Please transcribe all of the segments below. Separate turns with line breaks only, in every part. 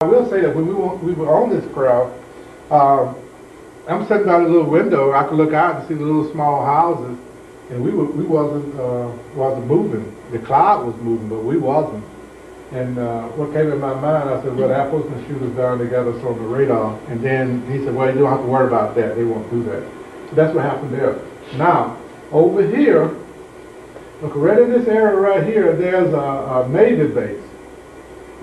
I will say that when we were on this craft, I'm sitting by the little window. I could look out and see the little small houses, and we wasn't moving. The cloud was moving, but we wasn't. And what came in my mind, I said, well, the Air Force can shoot us down. They got us on the radar. And then he said, well, you don't have to worry about that. They won't do that. So that's what happened there. Now, over here, look, right in this area right here, there's a Navy base.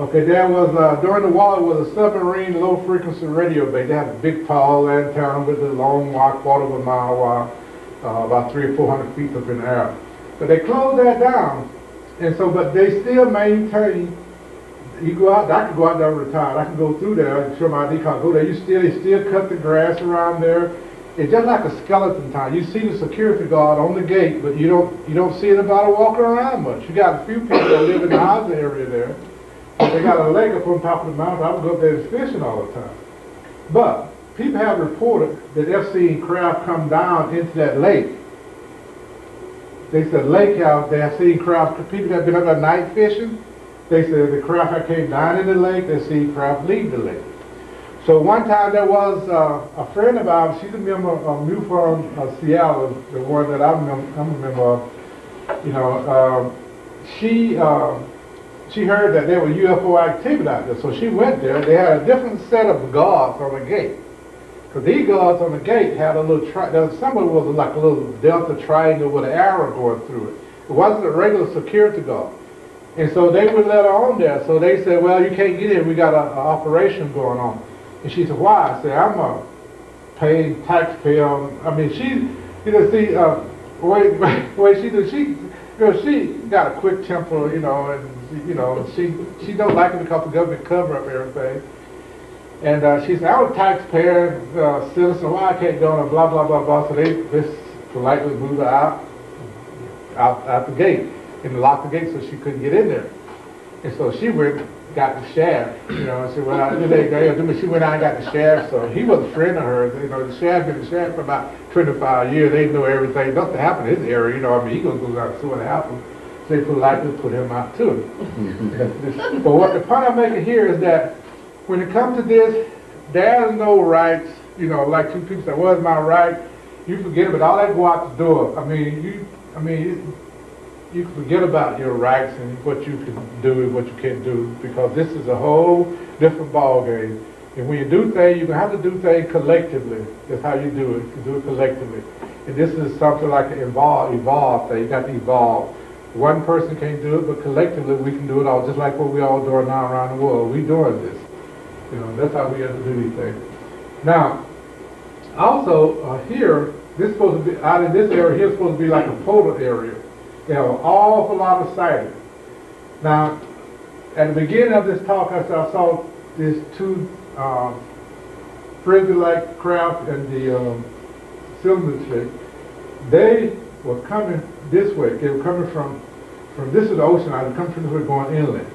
Okay, there was, during the war, it was a submarine low-frequency radio base. They had a big, tall antenna with a long wire, quarter of a mile wire, about 300 or 400 feet up in the air. But they closed that down. And so, but they still maintain, you go out, I could go out there retired, I can go through there, and show my ID card, go there, they still cut the grass around there. It's just like a skeleton town. You see the security guard on the gate, but you don't see anybody walking around much. You got a few people that live in the housing area there. They got a lake up on top of the mountain. I would go up there and fishing all the time. But people have reported that they've seen craft come down into that lake. They said lake house, they have seen craft, people that have been up at night fishing, they said the craft that came down in the lake, they see craft leave the lake. So one time there was a friend of ours, she's a member of New Farm, Seattle, the one that I'm a member of, you know, she heard that there was UFO activity out there, so she went there. They had a different set of guards on the gate. Because these guards on the gate had a little, some of it was like a little delta triangle with an arrow going through it. It wasn't a regular security guard. And so they would let her on there. So they said, well, you can't get in, we got an operation going on. And she said, why? I said, I'm a paid taxpayer. I mean, she, you know, see, she got a quick temper, you know, and she don't like it because the government cover up everything. And she said, I'm a taxpayer, citizen, why I can't go, and blah, blah, blah, blah. So they just politely moved her out the gate, and locked the gate so she couldn't get in there. And so she went, got the sheriff, you know, and she went out, she went out and got the sheriff, so he was a friend of hers. You know, the sheriff been the sheriff for about 25 years. They know everything. Nothing happened in his area, you know, I mean, he gonna go out and see what happened. So they politely put him out too. But what the point I'm making here is that when it comes to this, there's no rights, you know, like two people say, well, it's my right, you forget about all that go out the door. I mean, you can forget about your rights and what you can do and what you can't do, because this is a whole different ball game. And when you do things, you're going to have to do things collectively. That's how you do it. You do it collectively. And this is something like an evolve thing. You got to evolve. One person can't do it, but collectively we can do it all, just like what we all doing now around the world. We're doing this. You know, that's how we have to do these things. Now, also here, this is supposed to be, out in this area here, is supposed to be like a polar area. They have an awful lot of sightings. Now, at the beginning of this talk, I saw these two frisbee-like craft and the cylinder shape. They were coming this way. They were coming from this is the ocean. I was coming from this way going inland.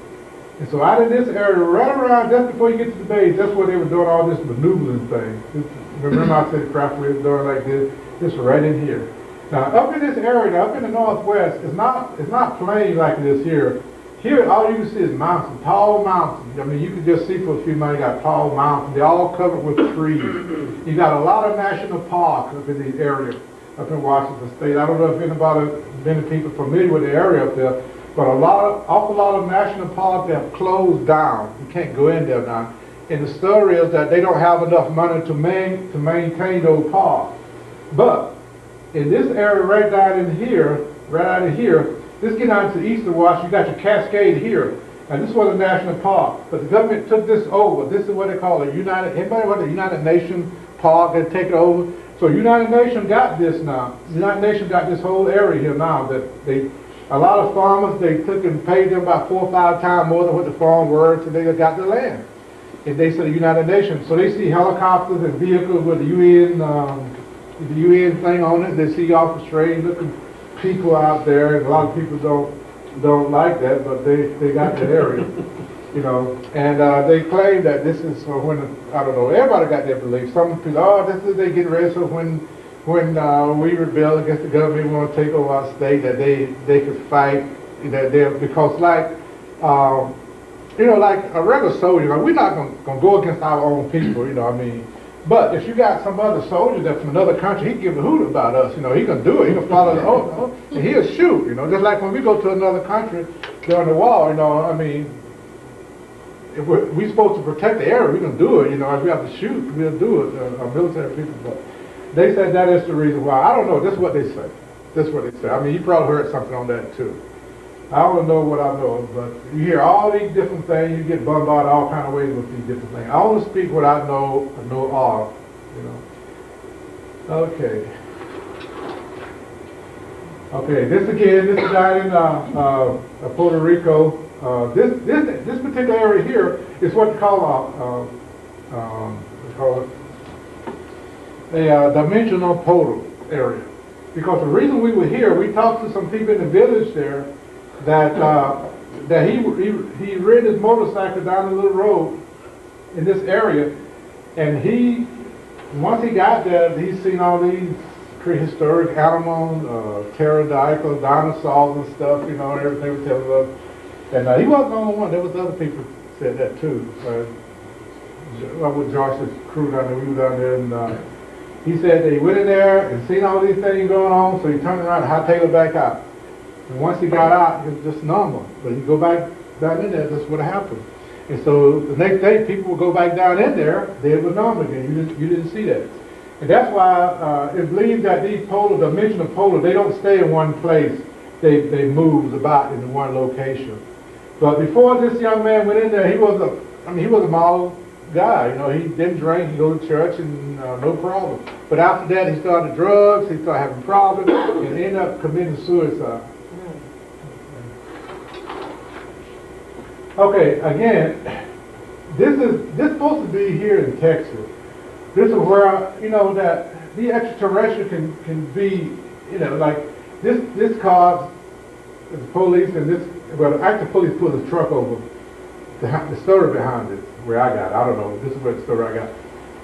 And so out in this area, right around just before you get to the base, that's where they were doing all this maneuvering thing. Remember I said craft was doing like this? This right in here. Now up in this area, up in the northwest, it's not plain like it is here. Here all you can see is mountains, tall mountains. I mean, you can just see for a few minutes, you got tall mountains. They're all covered with trees. You got a lot of national parks up in these areas, up in Washington State. I don't know if many people familiar with the area up there, but awful lot of national parks have closed down. You can't go in there now. And the story is that they don't have enough money to maintain those parks. But in this area right down in here, right out of here, this get out to the eastern Wash, you got your Cascade here. And this was a national park. But the government took this over. This is what they call a United Nations park. They take it over. So United Nations got this now. United Nations got this whole area here now that a lot of farmers, they took and paid them about 4 or 5 times more than what the farm were until they got the land. And they said the United Nations. So they see helicopters and vehicles with the UN thing on it. They see all the strange looking people out there, and a lot of people don't like that, but they got the area, you know. And they claim that this is for when, I don't know, everybody got their belief. Some people, this is they get ready so when we rebel against the government, we want to take over our state, that they could fight, because like you know, like a regular soldier, like, we're not gonna go against our own people, you know what I mean? But if you got some other soldier that's from another country, he can give a hoot about us, you know, he can do it, he can follow the order, and he'll shoot, you know, just like when we go to another country during the war, you know, I mean, if we're supposed to protect the area, we can do it, you know, if we have to shoot, we'll do it, our military people, but they said that is the reason why. I don't know, this is what they say, this is what they say. I mean, you probably heard something on that too. I don't know what I know, but you hear all these different things, you get bombarded all kind of ways with these different things. I only speak what I know of, you know. Okay. Okay, this again, this is down in Puerto Rico. This particular area here is what they call a dimensional portal area. Because the reason we were here, we talked to some people in the village there, that he rid his motorcycle down the little road in this area, and once he got there, he's seen all these prehistoric animals, pterodactyls, dinosaurs and stuff, you know, and everything was telling us. And he wasn't the only one. There was other people said that too. With Josh's crew down there, we were down there, and he said that he went in there and seen all these things going on, so he turned around and hightailed it back out. And once he got out, it was just normal. But you go back down in there, that's what happened. And so the next day, people would go back down in there, they were normal again. You didn't see that. And that's why it's believed that these dimensional polar, they don't stay in one place. They move about in one location. But before this young man went in there, he was a mild guy. You know, he didn't drink, he'd go to church, and no problem. But after that, he started drugs, he started having problems, and ended up committing suicide. Okay, again, this supposed to be here in Texas. This is where, you know, that the extraterrestrial can be, you know, like this caused the police and this, well, after the police pulled the truck over, the story behind it, where I got it, I don't know, this is where the story I got.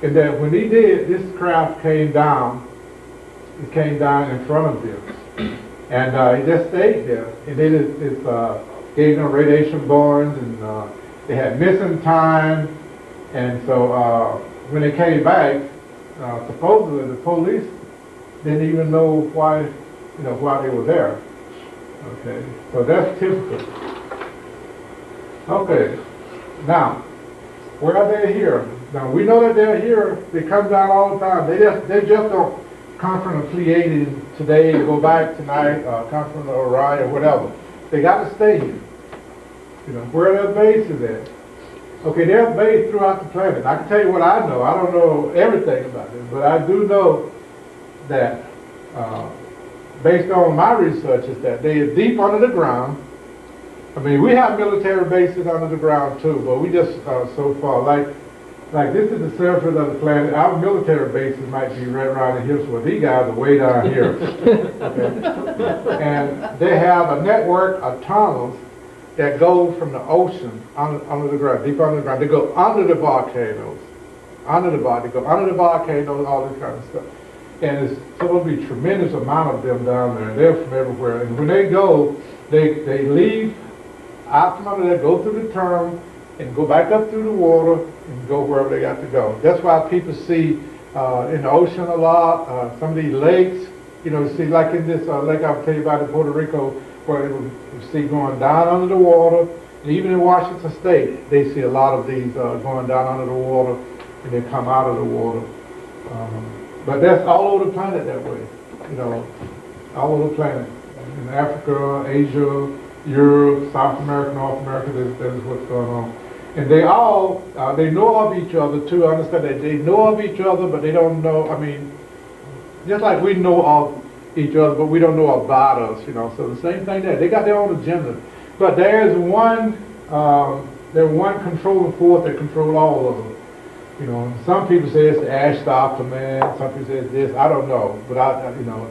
And then when he did, this craft came down, it came down in front of them. And he just stayed there. And they just gave them radiation burns, and they had missing time. And so when they came back, supposedly the police didn't even know why, you know, why they were there. Okay, so that's typical. Okay, now, where are they here? Now we know that they're here. They come down all the time. They just don't come from the Pleiades today and go back tonight, come from the Orion or whatever. They got to stay here. You know, where their base is at. Okay, they're based throughout the planet. I can tell you what I know. I don't know everything about this, but I do know that, based on my research, is that they are deep under the ground. I mean, we have military bases under the ground too, but we just so far, like this is the surface of the planet. Our military bases might be right around the hips, where these guys are way down here. Okay? And they have a network of tunnels that go from the ocean under the ground, deep under the ground. They go under the volcanoes, they go under the volcanoes, all this kind of stuff. And it's supposed to be a tremendous amount of them down there. They're from everywhere. And when they go, they leave out from under there, go through the tunnel, and go back up through the water, and go wherever they got to go. That's why people see in the ocean a lot, some of these lakes, you know, see like in this lake I'll tell you about in Puerto Rico, where you see going down under the water. And even in Washington State, they see a lot of these going down under the water, and they come out of the water. But that's all over the planet that way, you know, all over the planet. In Africa, Asia, Europe, South America, North America, that is what's going on. And they all, they know of each other too. I understand that they know of each other, but they don't know, I mean, just like we know of each other, but we don't know about us, you know. So the same thing there. They got their own agenda. But there's one controlling force that controls all of them. You know, some people say it's the Ash Stopper man. Some people say it's this. I don't know, but I don't know.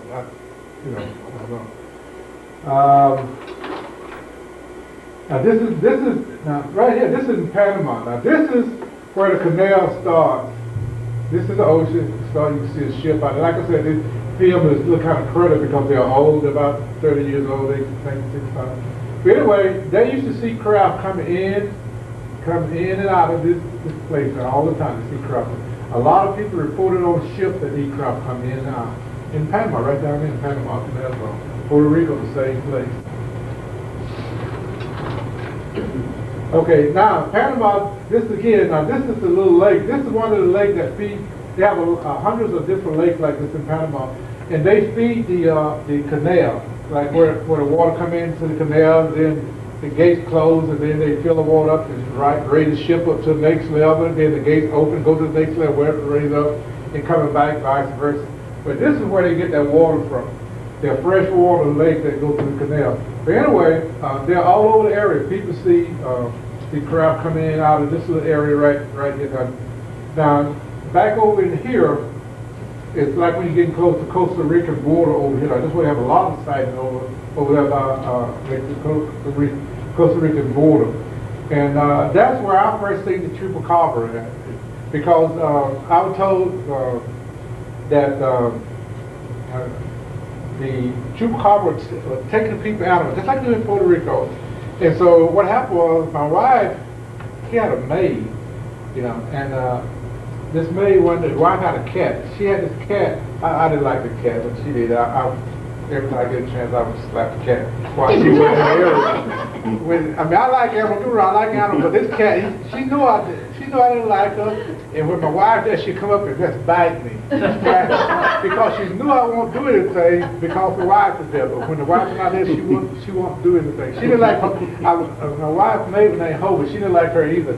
Now this is now right here. This is in Panama. Now this is where the canal starts. This is the ocean. So you can see a ship out there. Like I said, this film is look kind of credit because they're old. They're about 30 years old. They can think 65. But anyway, they used to see craft coming in come in and out of this place all the time to see craft. A lot of people reported on ships that these craft come in and out. In Panama, right down there in Panama, Puerto Rico, the same place. Okay, now Panama, this again, now this is the little lake. This is one of the lakes that feed, they have hundreds of different lakes like this in Panama, and they feed the canal, like where the water come into the canal, and then the gates close, and then they fill the water up and raise the ship up to the next level, and then the gates open, go to the next level, where it raise up, and coming back, vice versa. But this is where they get that water from. They're freshwater lakes that go through the canal. But anyway, they're all over the area. People see the craft coming in and out of this little area right here. Now, back over in here, it's like when you're getting close to Costa Rican border over here. This way, have a lot of sightings over there by the Costa Rican border, and that's where I first seen the chupacabra at, because I was told that the chupacabra was taking people animals, just like they do in Puerto Rico. And so what happened was, my wife, she had a maid, and this maid the wife had a cat. She had this cat. I didn't like the cat, but she did. Every time I get a chance, I would slap the cat while she was in the area. I like animals, I like animals, but this cat, she knew I didn't like her. And when my wife did, she'd come up and just bite me. Because she knew I won't do anything because the wife is there. But when the wife is not there, she won't do anything. She didn't like her. My wife made named Hope, she didn't like her either.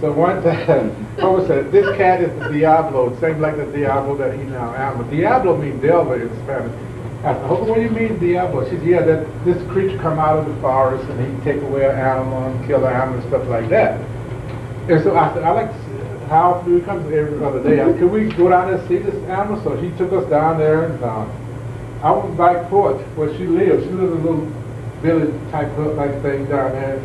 So one time, Homer said, this cat is the Diablo, same like the Diablo that eats our animal. Diablo means devil in Spanish. I said, Homer, what do you mean Diablo? She said, yeah, that this creature come out of the forest and he take away an animal and kill an animal and stuff like that. And so I said, I like to see, how often do we come every other day? I said, could we go down there and see this animal? So she took us down there, and I was back porch where she lives. She lives in a little village type hut like thing down there, and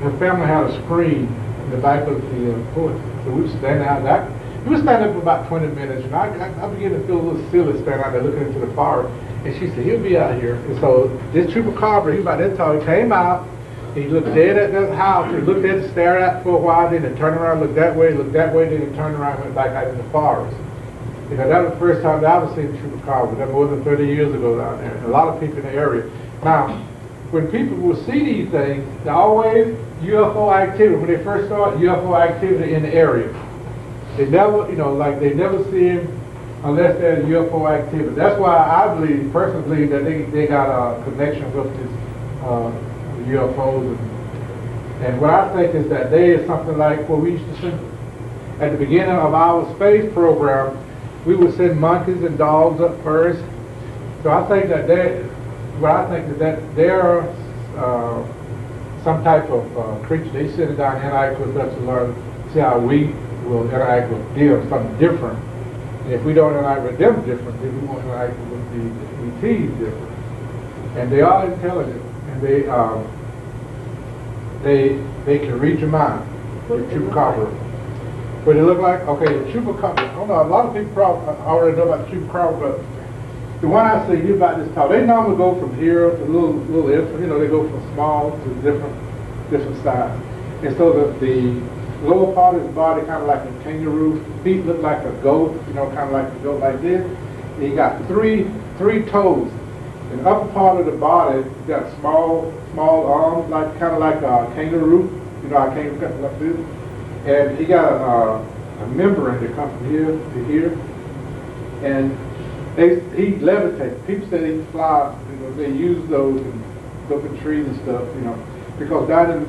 her family had a screen in the back of the porch. So we were standing out there. We were standing there for about 20 minutes, and I began to feel a little silly standing out there looking into the forest. And she said, he'll be out here. And so this chupacabra, he about that tall, he came out. He looked dead at the house. He looked at it, stared at it for a while, then he turned around, looked that way, then he turned around and went back out in the forest. That was the first time that I was seeing the chupacabra. That more than 30 years ago down there. And a lot of people in the area. Now, when people will see these things, they're always UFO activity. When they first start, UFO activity in the area. They never, they never see him unless there's UFO activity. That's why I personally believe that they got a connection with this UFOs. And what I think is that they is something like what we used to send at the beginning of our space program. We would send monkeys and dogs up first. So I think that they're some type of creature. They sit down and interact with us to learn, see how we will interact with them, something different. And if we don't interact with them different, then we won't interact with the ETs different. And they are intelligent, and they can read your mind. The chupacabra. What they look like? Okay, the chupacabra. I don't know, a lot of people probably already know about the chupacabra, but the one I see, you're about this tall. They normally go from here to little they go from small to different size. And so the lower part of his body kind of like a kangaroo, feet look like a goat, kind of like a goat like this. And he got three toes. In the upper part of the body, he got small arms, kind of like a kangaroo. How kangaroo got like this. And he got a membrane that comes from here to here. And he levitates. People say they fly. They use those and go up in trees and stuff. Because down in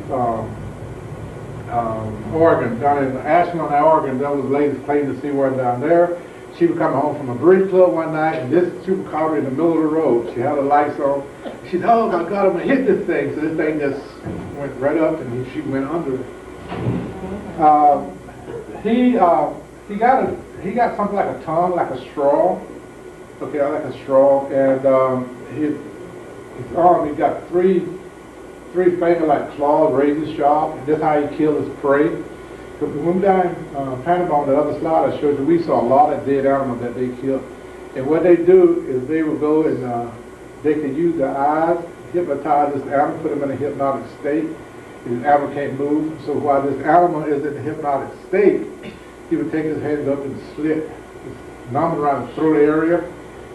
Oregon, down in Ashland, Oregon, there was a lady claiming to see one down there. She was coming home from a bridge club one night, and this chupacabra in the middle of the road. She had her lights on. She said, "Oh my God, I'm gonna hit this thing!" So this thing just went right up, and she went under it. He got something like a tongue, like a straw. Okay, like a straw, and his arm, he got three finger like claws, razor sharp, and that's how he killed his prey. But when we were down in Panama, on the other slide I showed you, we saw a lot of dead animals that they killed. And what they do is they will go and they can use their eyes, hypnotize this animal, put them in a hypnotic state, The animal can't move. So while this animal is in the hypnotic state, he would take his hands up and slit, numb around the throat area,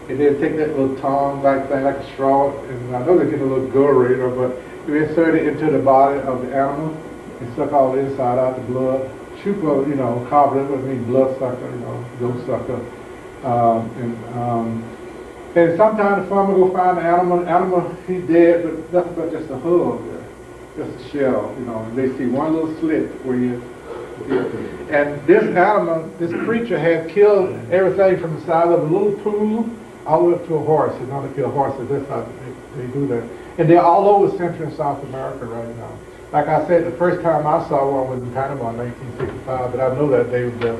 and then take that little tongue-like thing, like a straw, and I know they get a little gory, but you insert it into the body of the animal and suck all the inside out, the blood. Chupa, carve it would mean blood sucker, goat sucker. And sometimes the farmer go find the animal, he's dead, but nothing but just a hub there, just a shell, and they see one little slit where he is. And this animal, this creature had killed everything from the size of a little pool all the way up to a horse. In order to kill horses, that's how they do that. And they're all over Central and South America right now. Like I said, the first time I saw one was in Panama in 1965, but I know that they were there.